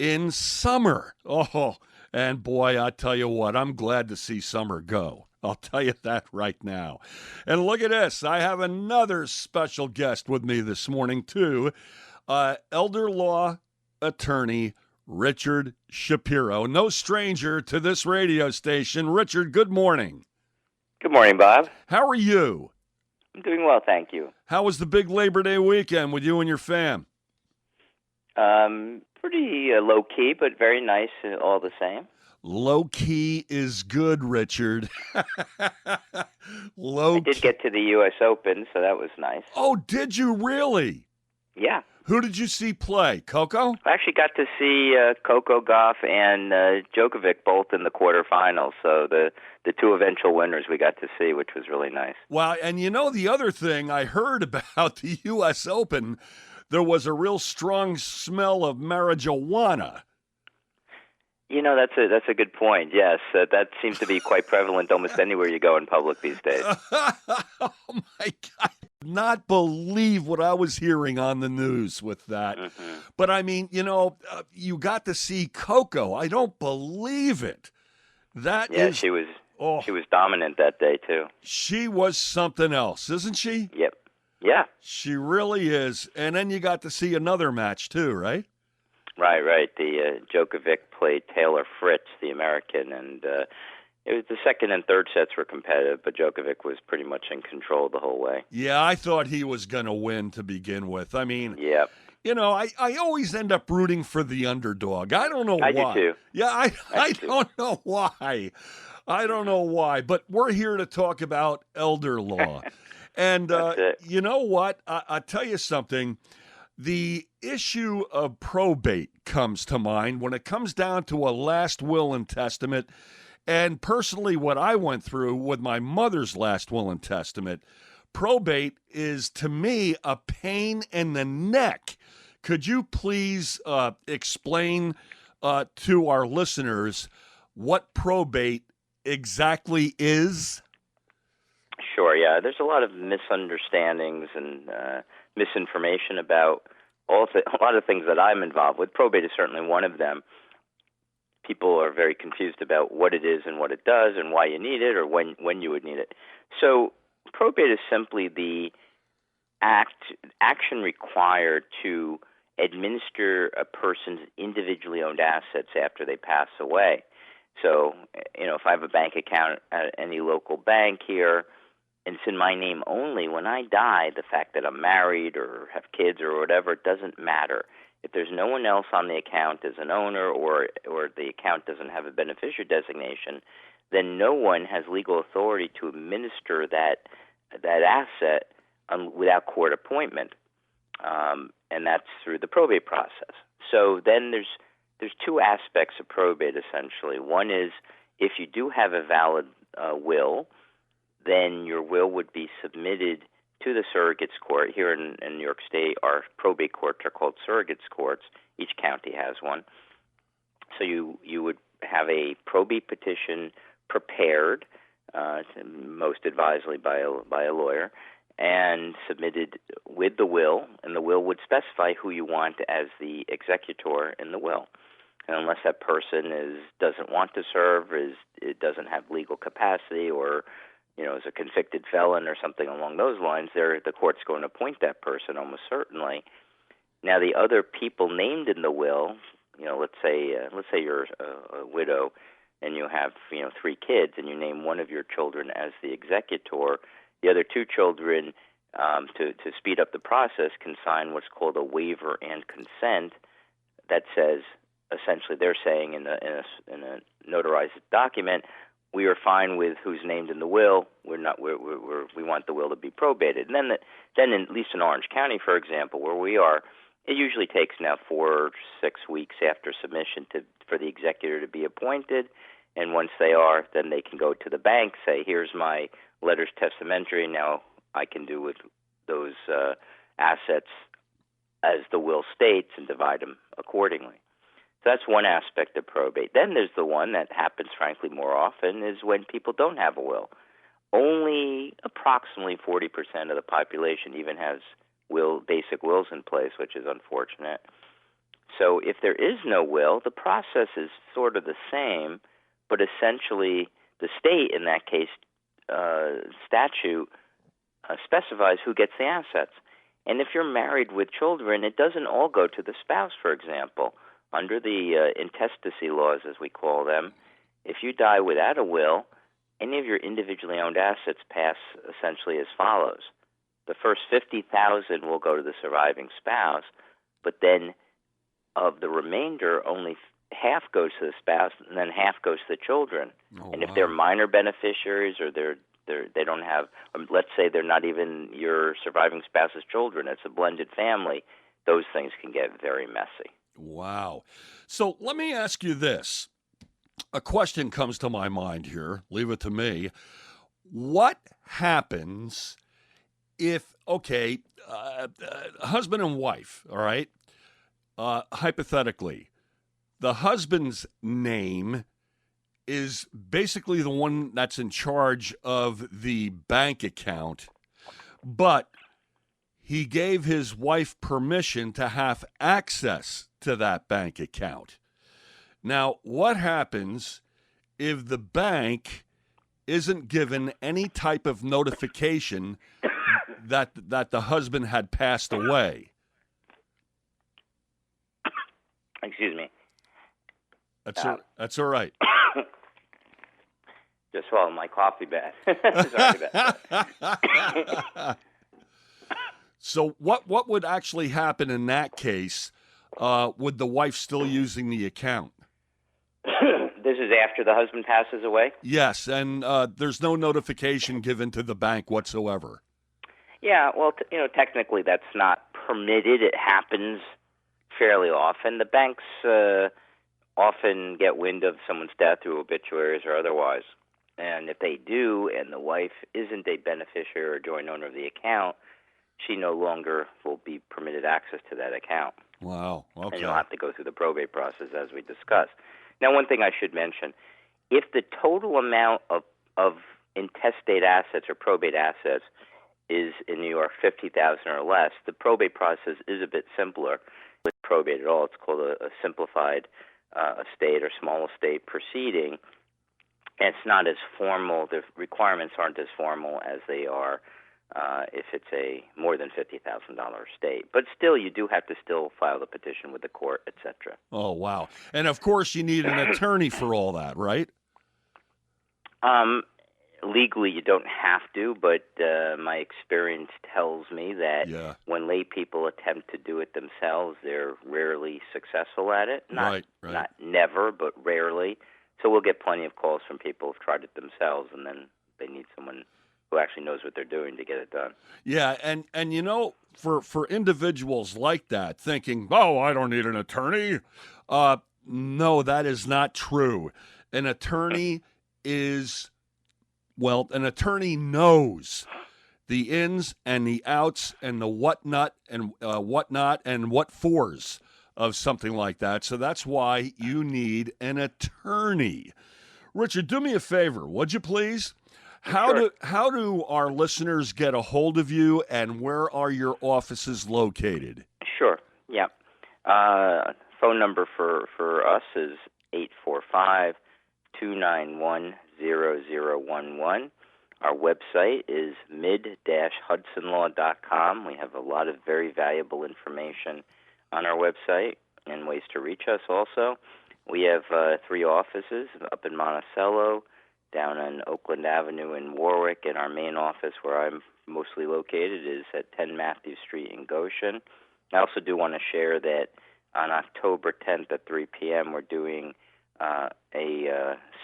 in summer. Oh, and boy, I tell you what, I'm glad to see summer go. I'll tell you that right now. And look at this. I have another special guest with me this morning, too. Elder law attorney Richard Shapiro. No stranger to this radio station. Richard, good morning. Good morning, Bob. How are you? I'm doing well, thank you. How was the big Labor Day weekend with you and your fam? Pretty low-key, but very nice all the same. Low-key is good, Richard. I did get to the U.S. Open, so that was nice. Oh, did you really? Yeah. Who did you see play? Coco? I actually got to see Coco Gauff and Djokovic both in the quarterfinals, so the two eventual winners we got to see, which was really nice. Wow, and you know the other thing I heard about the U.S. Open, there was a real strong smell of marijuana. You know, that's a good point. Yes, that seems to be quite prevalent almost anywhere you go in public these days. Oh, my God. Not believe what I was hearing on the news with that. Mm-hmm. But, I mean, you know, you got to see Coco. I don't believe it. She was dominant that day, too. She was something else, isn't she? Yep. Yeah. She really is. And then you got to see another match, too, right? Right. The Djokovic played Taylor Fritz, the American, and it was the second and third sets were competitive, but Djokovic was pretty much in control the whole way. Yeah, I thought he was going to win to begin with. I mean, yeah. You know, I always end up rooting for the underdog. I don't know why. I do too. Yeah, I don't know why. I don't know why. But we're here to talk about elder law. And you know what? I'll tell you something. The issue of probate comes to mind when it comes down to a last will and testament. And personally, what I went through with my mother's last will and testament, probate is, to me, a pain in the neck. Could you please explain to our listeners what probate exactly is? Sure, yeah. There's a lot of misunderstandings and misinformation about a lot of things that I'm involved with. Probate is certainly one of them. People are very confused about what it is and what it does and why you need it or when you would need it. So probate is simply the action required to administer a person's individually owned assets after they pass away. So, you know, if I have a bank account at any local bank here, and it's in my name only, when I die, the fact that I'm married or have kids or whatever, it doesn't matter. If there's no one else on the account as an owner or the account doesn't have a beneficiary designation, then no one has legal authority to administer that asset without court appointment, and that's through the probate process. So then there's two aspects of probate, essentially. One is if you do have a valid will, then your will would be submitted to the surrogates court. Here in New York State, our probate courts are called surrogates courts. Each county has one. So you would have a probate petition prepared, most advisedly by a lawyer, and submitted with the will, and the will would specify who you want as the executor in the will. And unless that person doesn't want to serve, it doesn't have legal capacity, or is a convicted felon or something along those lines, the court's going to appoint that person almost certainly. Now, the other people named in the will, let's say you're a widow and you have 3 kids, and you name one of your children as the executor. The other 2 children, to speed up the process, can sign what's called a waiver and consent. That says, essentially, they're saying in a notarized document, we are fine with who's named in the will. We want the will to be probated. And then at least in Orange County, for example, where we are, it usually takes now 4 or 6 weeks after submission for the executor to be appointed. And once they are, then they can go to the bank, say, here's my letters testamentary. Now I can do with those assets as the will states and divide them accordingly. So that's one aspect of probate. Then there's the one that happens, frankly, more often, is when people don't have a will. Only approximately 40% of the population even has basic wills in place, which is unfortunate. So if there is no will, the process is sort of the same, but essentially the state, in that case, statute specifies who gets the assets. And if you're married with children, it doesn't all go to the spouse, for example. Under the intestacy laws, as we call them, if you die without a will, any of your individually owned assets pass essentially as follows. The first $50,000 will go to the surviving spouse, but then of the remainder, only half goes to the spouse, and then half goes to the children. Oh, and if wow. they're minor beneficiaries, or they don't have, let's say they're not even your surviving spouse's children, it's a blended family, those things can get very messy. Wow. So let me ask you this. A question comes to my mind here. Leave it to me. What happens if, husband and wife, all right, hypothetically, the husband's name is basically the one that's in charge of the bank account, but he gave his wife permission to have access to that bank account. Now, what happens if the bank isn't given any type of notification that the husband had passed away? Excuse me. That's all right. Just swallowed my coffee bag. Sorry about that. So what would actually happen in that case? Would the wife still using the account? This is after the husband passes away? Yes, and there's no notification given to the bank whatsoever. Yeah, well, technically that's not permitted. It happens fairly often. The banks often get wind of someone's death through obituaries or otherwise. And if they do, and the wife isn't a beneficiary or joint owner of the account, she no longer will be permitted access to that account. Wow. Okay. And you'll have to go through the probate process, as we discussed. Now, one thing I should mention, if the total amount of intestate assets or probate assets is in New York $50,000 or less, the probate process is a bit simpler with probate at all. It's called a simplified estate or small estate proceeding. And it's not as formal. The requirements aren't as formal as they are if it's a more than $50,000 estate. But still, you do have to still file the petition with the court, etc. Oh, wow. And, of course, you need an attorney for all that, right? Legally, you don't have to, but my experience tells me that when lay people attempt to do it themselves, they're rarely successful at it. Right. Not never, but rarely. So we'll get plenty of calls from people who've tried it themselves, and then they need someone who actually knows what they're doing to get it done. Yeah, and for individuals like that, thinking, oh, I don't need an attorney, no, that is not true. An attorney an attorney knows the ins and the outs and the whatnot and what fors of something like that. So that's why you need an attorney. Richard, do me a favor, would you please? How do our listeners get a hold of you, and where are your offices located? Sure. Yeah. Phone number for us is 845-291-0011. Our website is mid-hudsonlaw.com. We have a lot of very valuable information on our website and ways to reach us also. We have 3 offices up in Monticello, down on Oakland Avenue in Warwick, and our main office, where I'm mostly located, is at 10 Matthews Street in Goshen. I also do want to share that on October 10th at 3 p.m., we're doing a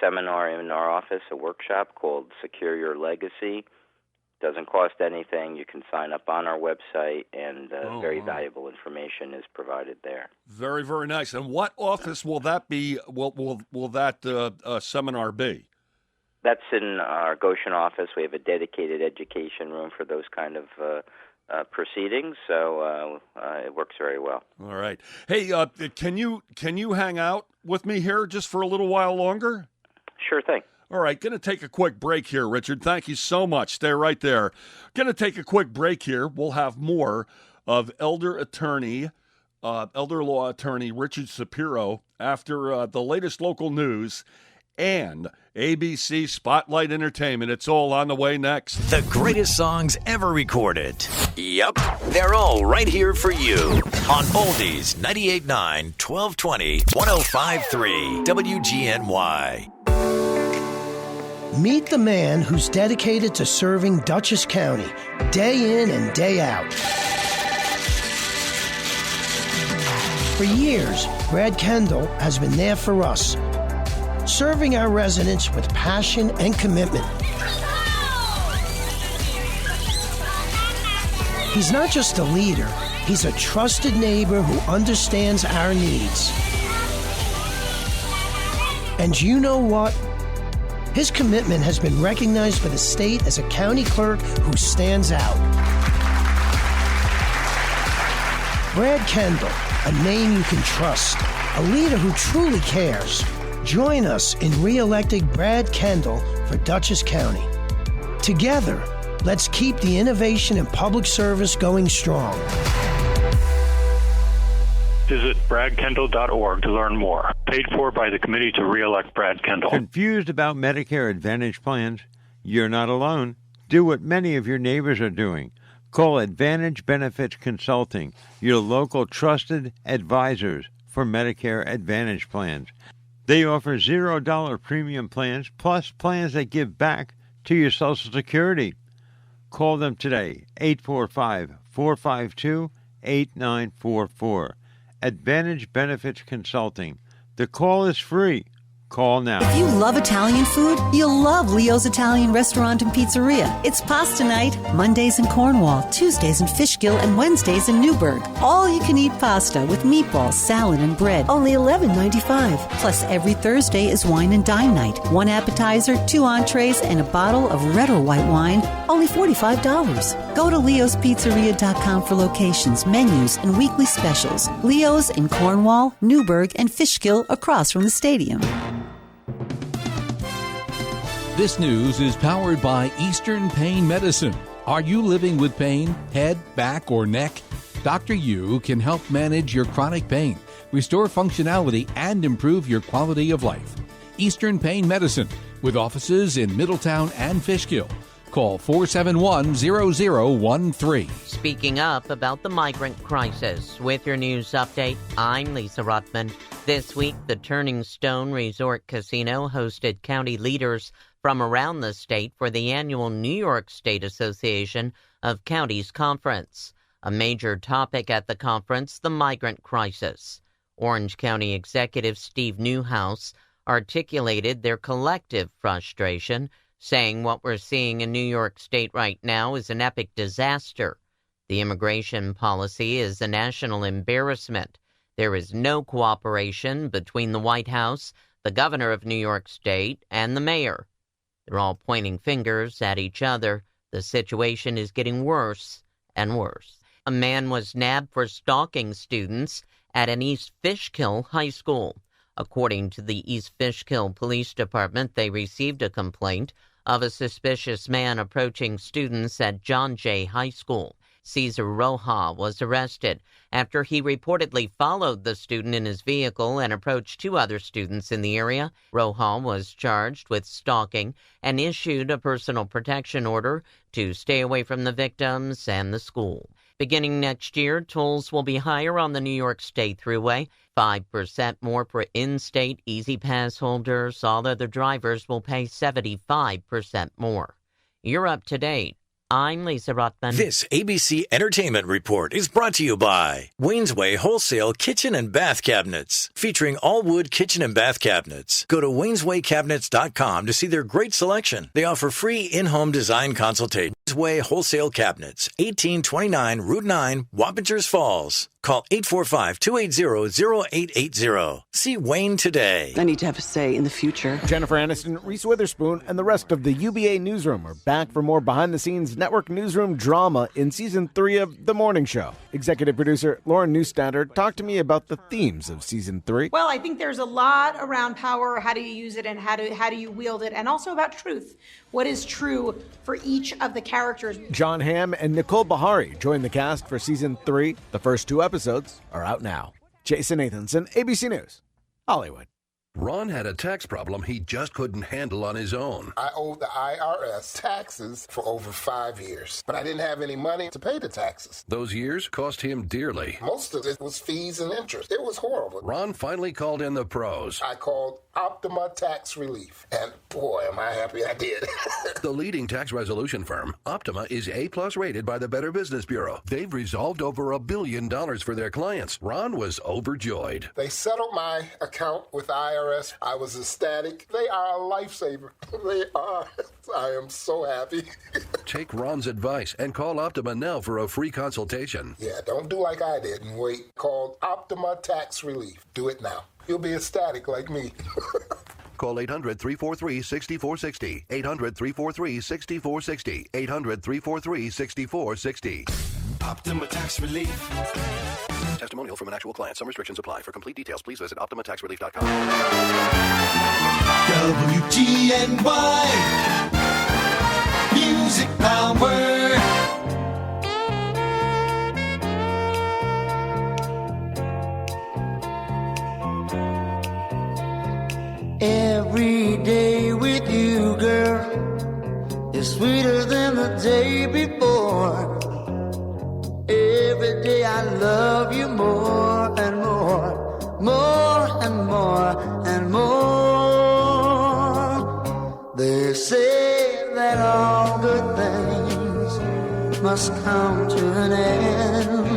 seminar in our office, a workshop called Secure Your Legacy. Doesn't cost anything. You can sign up on our website, and very valuable information is provided there. Very, very nice. And what office will that be? Will that seminar be? That's in our Goshen office. We have a dedicated education room for those kind of proceedings, so it works very well. All right. Hey, can you hang out with me here just for a little while longer? Sure thing. All right, going to take a quick break here, Richard. Thank you so much. Stay right there. Going to take a quick break here. We'll have more of elder attorney elder law attorney Richard Shapiro after the latest local news and ABC Spotlight Entertainment. It's all on the way next. The greatest songs ever recorded. Yep, they're all right here for you on Oldies 98.9, 1220, 105.3 WGNY. Meet the man who's dedicated to serving Dutchess County day in and day out. For years, Brad Kendall has been there for us, serving our residents with passion and commitment. He's not just a leader, he's a trusted neighbor who understands our needs. And you know what? His commitment has been recognized by the state as a county clerk who stands out. Brad Kendall, a name you can trust, a leader who truly cares. Join us in re-electing Brad Kendall for Dutchess County. Together, let's keep the innovation and public service going strong. Visit bradkendall.org to learn more. Paid for by the committee to re-elect Brad Kendall. Confused about Medicare Advantage plans? You're not alone. Do what many of your neighbors are doing. Call Advantage Benefits Consulting, your local trusted advisors for Medicare Advantage plans. They offer $0 premium plans, plus plans that give back to your Social Security. Call them today, 845-452-8944. Advantage Benefits Consulting. The call is free. Call now. If you love Italian food, you'll love Leo's Italian Restaurant and Pizzeria. It's pasta night, Mondays in Cornwall, Tuesdays in Fishkill, and Wednesdays in Newburgh. All you can eat pasta with meatballs, salad, and bread. Only $11.95. Plus, every Thursday is wine and dine night. 1 appetizer, 2 entrees, and a bottle of red or white wine. Only $45. Go to leospizzeria.com for locations, menus, and weekly specials. Leo's in Cornwall, Newburgh, and Fishkill across from the stadium. This news is powered by Eastern Pain Medicine. Are you living with pain, head, back, or neck? Dr. Yu can help manage your chronic pain, restore functionality, and improve your quality of life. Eastern Pain Medicine, with offices in Middletown and Fishkill. Call 471-0013. Speaking up about the migrant crisis with your news update, I'm Lisa Ruttman. This week, the Turning Stone Resort Casino hosted county leaders from around the state for the annual New York State Association of Counties Conference. A major topic at the conference, the migrant crisis. Orange County Executive Steve Newhouse articulated their collective frustration, saying what we're seeing in New York State right now is an epic disaster. The immigration policy is a national embarrassment. There is no cooperation between the White House, the governor of New York State, and the mayor. They're all pointing fingers at each other. The situation is getting worse and worse. A man was nabbed for stalking students at an East Fishkill high school. According to the East Fishkill Police Department, they received a complaint of a suspicious man approaching students at John Jay High School. Cesar Roja was arrested after he reportedly followed the student in his vehicle and approached 2 other students in the area. Roja was charged with stalking and issued a personal protection order to stay away from the victims and the school. Beginning next year, tolls will be higher on the New York State Thruway, 5% more for in-state Easy Pass holders. All other drivers will pay 75% more. You're up to date. I'm Lisa Ruttman. This ABC Entertainment Report is brought to you by Waynesway Wholesale Kitchen and Bath Cabinets, featuring all wood kitchen and bath cabinets. Go to wayneswaycabinets.com to see their great selection. They offer free in-home design consultation. Waynesway Wholesale Cabinets, 1829 Route 9, Wappingers Falls. Call 845-280-0880. See Wayne today. I need to have a say in the future. Jennifer Aniston, Reese Witherspoon, and the rest of the UBA Newsroom are back for more behind-the-scenes network newsroom drama in Season 3 of The Morning Show. Executive producer Lauren Neustadter talked to me about the themes of Season 3. Well, I think there's a lot around power. How do you use it and how do you wield it? And also about truth. What is true for each of the characters? John Hamm and Nicole Beharie joined the cast for Season 3. The first 2 episodes episodes are out now. Jason Nathanson, ABC News, Hollywood. Ron had a tax problem he just couldn't handle on his own. I owed the IRS taxes for over 5 years, but I didn't have any money to pay the taxes. Those years cost him dearly. Most of it was fees and interest. It was horrible. Ron finally called in the pros. I called Optima Tax Relief, and boy, am I happy I did. The leading tax resolution firm, Optima, is A+ rated by the Better Business Bureau. They've resolved over $1 billion for their clients. Ron was overjoyed. They settled my account with the IRS. I was ecstatic. They are a lifesaver. They are. I am so happy. Take Ron's advice and call Optima now for a free consultation. Yeah, don't do like I did and wait. Call Optima Tax Relief. Do it now. You'll be ecstatic like me. Call 800-343-6460. 800-343-6460. 800-343-6460. Optima Tax Relief. Testimonial from an actual client. Some restrictions apply. For complete details, please visit OptimaTaxRelief.com. WGNY Music Power. Every day with you, girl, is sweeter than the day before. Every day I love you more and more, more and more and more. They say that all good things must come to an end,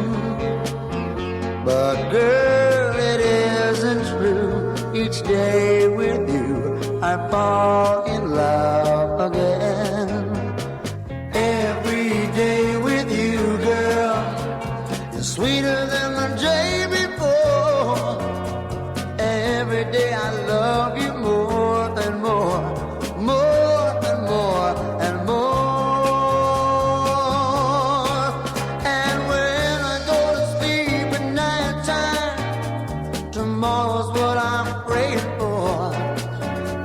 but girl, it isn't true. Each day with you, I fall in love again. Every day with you, girl, is sweeter than the day before. Every day I love you more and more, more and more and more. And when I go to sleep at nighttime, tomorrow's what I'm praying for.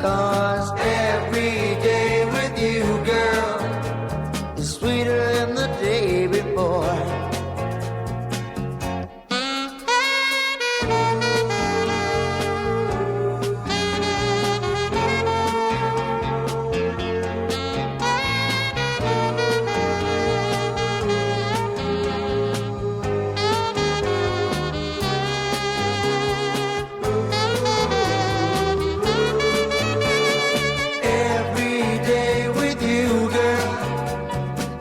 'Cause every day with you, girl, is sweeter than the day before.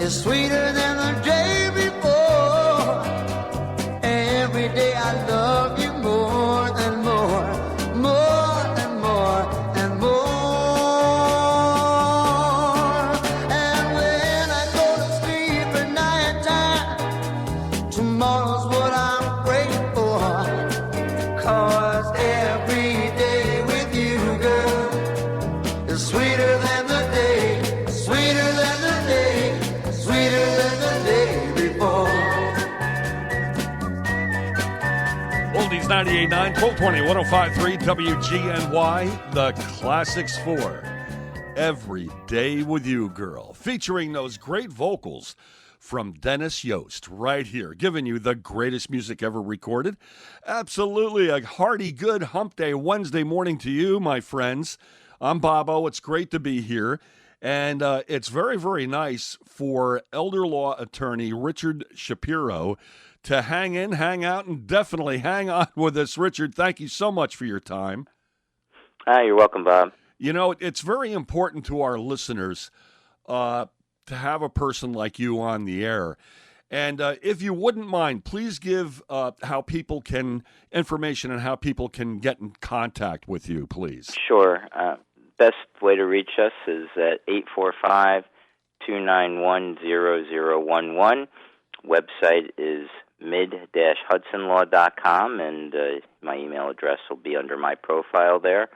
Is sweeter than the day before. Every day I love you more and more, more and more and more. And when I go to sleep at nighttime, tomorrow's what I'm praying for. 'Cause every day with you, girl, is sweeter than the day, sweeter than the day, sweeter than the day before. Oldies 98.9, 1220, 105.3, WGNY, the Classics 4. Every Day With You, Girl, featuring those great vocals from Dennis Yost right here, giving you the greatest music ever recorded. Absolutely a hearty, good hump day Wednesday morning to you, my friends. I'm Bobo. It's great to be here. And it's very, very nice for elder law attorney Richard Shapiro to hang in, hang out, and definitely hang on with us. Richard, thank you so much for your time. You're welcome, Bob. You know, it's very important to our listeners to have a person like you on the air. And if you wouldn't mind, please give how people can, information on how people can get in contact with you, please. Sure. Best way to reach us is at 845-291-0011. Website is mid-hudsonlaw.com, and my email address will be under my profile there.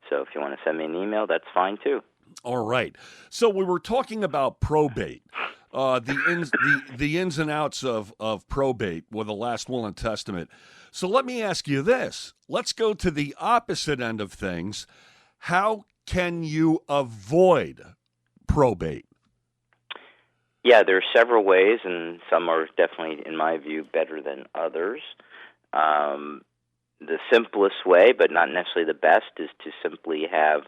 So if you want to send me an email, that's fine too. All right. So we were talking about probate, the ins and outs of probate with the last will and testament. So let me ask you this. Let's go to the opposite end of things. How can you avoid probate? Yeah, there are several ways, and some are definitely, in my view, better than others. The simplest way, but not necessarily the best, is to simply have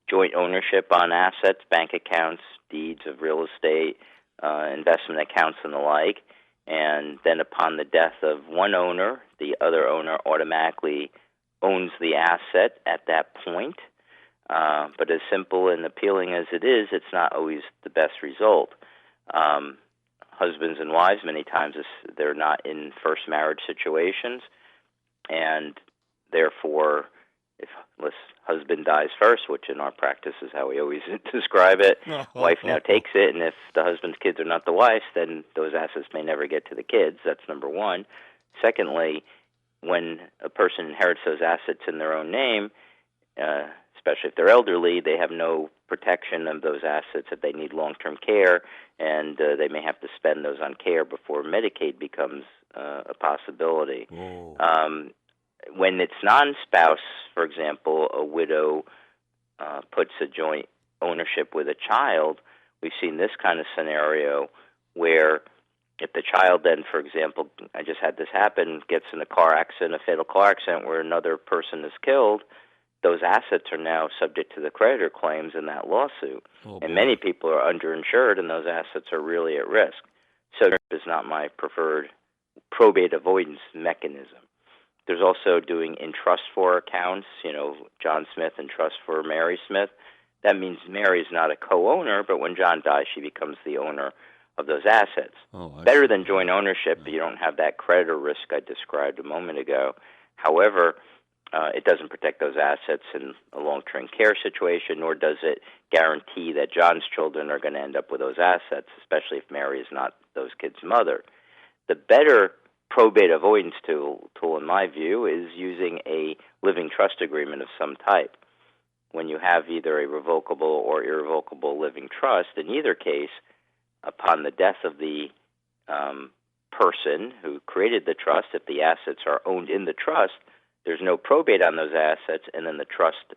joint ownership on assets, bank accounts, deeds of real estate, investment accounts, and the like. And then upon the death of one owner, the other owner automatically owns the asset at that point. But as simple and appealing as it is, it's not always the best result. Husbands and wives, many times, they're not in first marriage situations, and therefore, if husband dies first, which in our practice is how we always describe it, wife now takes it, and if the husband's kids are not the wife's, then those assets may never get to the kids. That's number one. Secondly, when a person inherits those assets in their own name, especially if they're elderly, they have no protection of those assets if they need long-term care, and they may have to spend those on care before Medicaid becomes a possibility. When it's non-spouse, for example, a widow puts a joint ownership with a child, we've seen this kind of scenario where if the child then, for example, I just had this happen, gets in a car accident, a fatal car accident where another person is killed, those assets are now subject to the creditor claims in that lawsuit. And many people are underinsured, and those assets are really at risk. So is not my preferred probate avoidance mechanism. There's also doing in trust for accounts, John Smith in trust for Mary Smith. That means Mary is not a co-owner, but when John dies, she becomes the owner of those assets. Better than joint ownership, but you don't have that creditor risk I described a moment ago. However, it doesn't protect those assets in a long-term care situation, nor does it guarantee that John's children are going to end up with those assets, especially if Mary is not those kids' mother. The better probate avoidance tool, in my view, is using a living trust agreement of some type. When you have either a revocable or irrevocable living trust, in either case, upon the death of the person who created the trust, if the assets are owned in the trust, there's no probate on those assets, and then the trust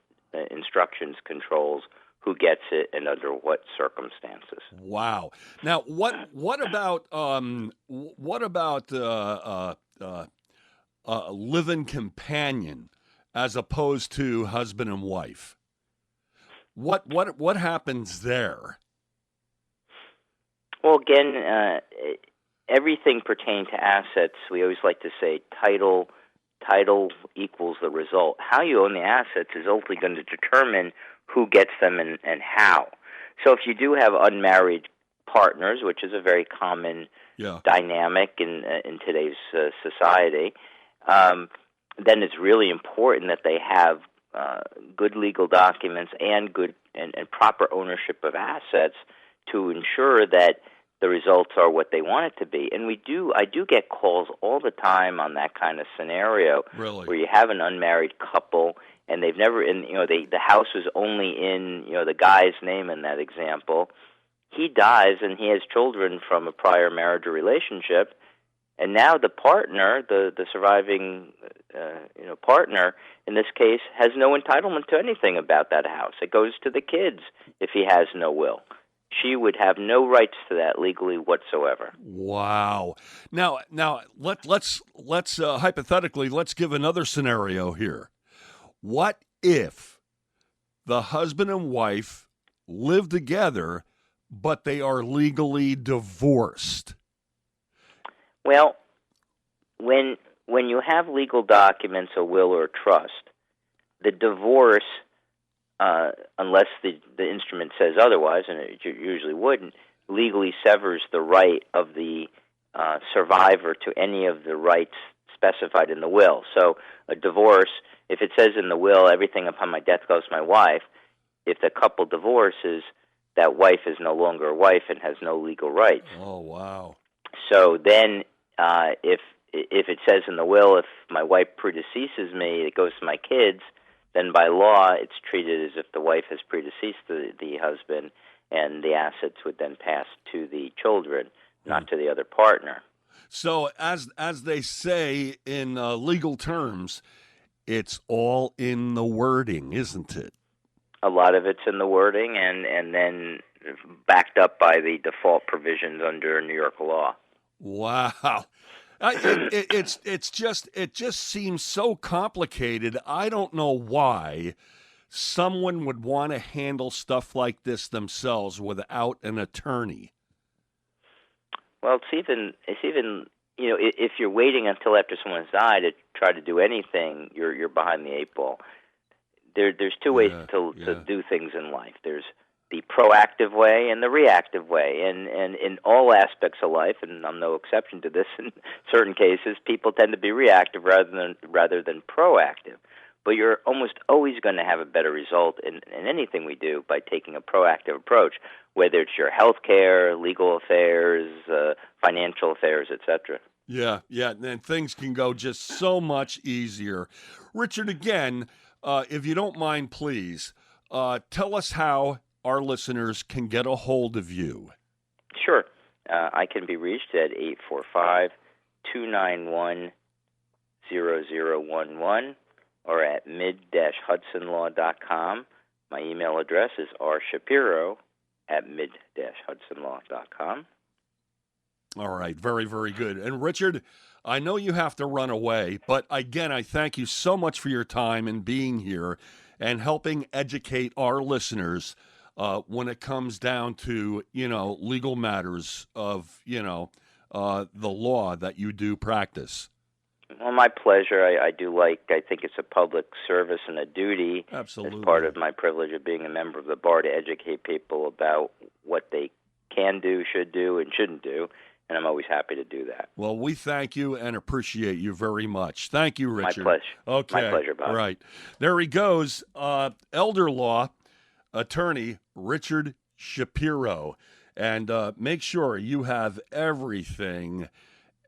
instructions controls who gets it and under what circumstances. Wow. Now, what about live-in companion as opposed to husband and wife? What happens there? Well, again, everything pertaining to assets, we always like to say title equals the result. How you own the assets is ultimately going to determine who gets them and how. So if you do have unmarried partners, which is a very common dynamic in today's society, then it's really important that they have good legal documents and good and proper ownership of assets to ensure that the results are what they want it to be. And I do get calls all the time on that kind of scenario, where you have an unmarried couple and they've never the house was only in the guy's name in that example. He dies and he has children from a prior marriage or relationship, and now the partner, the surviving partner in this case, has no entitlement to anything about that house. It goes to the kids if he has no will. She would have no rights to that legally whatsoever. Wow. Now let's hypothetically, let's give another scenario here. What if the husband and wife live together, but they are legally divorced? Well, when you have legal documents, a will or a trust, the divorce, unless the instrument says otherwise, and it usually wouldn't, legally severs the right of the survivor to any of the rights specified in the will. So a divorce, if it says in the will, everything upon my death goes to my wife, if the couple divorces, that wife is no longer a wife and has no legal rights. Oh, wow. So then if it says in the will, if my wife predeceases me, it goes to my kids, then by law it's treated as if the wife has predeceased the husband, and the assets would then pass to the children, not to the other partner. So as they say in legal terms, it's all in the wording, isn't it? A lot of it's in the wording, and then backed up by the default provisions under New York law. Wow. It just seems so complicated. I don't know why someone would want to handle stuff like this themselves without an attorney. Well, it's even if you're waiting until after someone's died to try to do anything, you're behind the eight ball. There's two ways to do things in life. There's the proactive way and the reactive way, and in all aspects of life, and I'm no exception to this. In certain cases, people tend to be reactive rather than proactive. But you're almost always going to have a better result in anything we do by taking a proactive approach, whether it's your health care, legal affairs, financial affairs, etc. Yeah, and things can go just so much easier. Richard, again, if you don't mind, please, tell us how our listeners can get a hold of you. Sure. I can be reached at 845-291-0011 or at mid-hudsonlaw.com. My email address is rshapiro@mid-hudsonlaw.com. All right. Very, very good. And Richard, I know you have to run away, but again, I thank you so much for your time and being here and helping educate our listeners when it comes down to, legal matters of, the law that you do practice. Well, my pleasure. I think it's a public service and a duty. Absolutely. As part of my privilege of being a member of the bar to educate people about what they can do, should do, and shouldn't do. And I'm always happy to do that. Well, we thank you and appreciate you very much. Thank you, Richard. My pleasure. Okay. My pleasure, Bob. Right. There he goes. Elder law attorney Richard Shapiro. And make sure you have everything,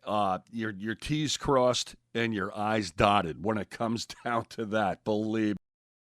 your T's crossed and your I's dotted when it comes down to that. Believe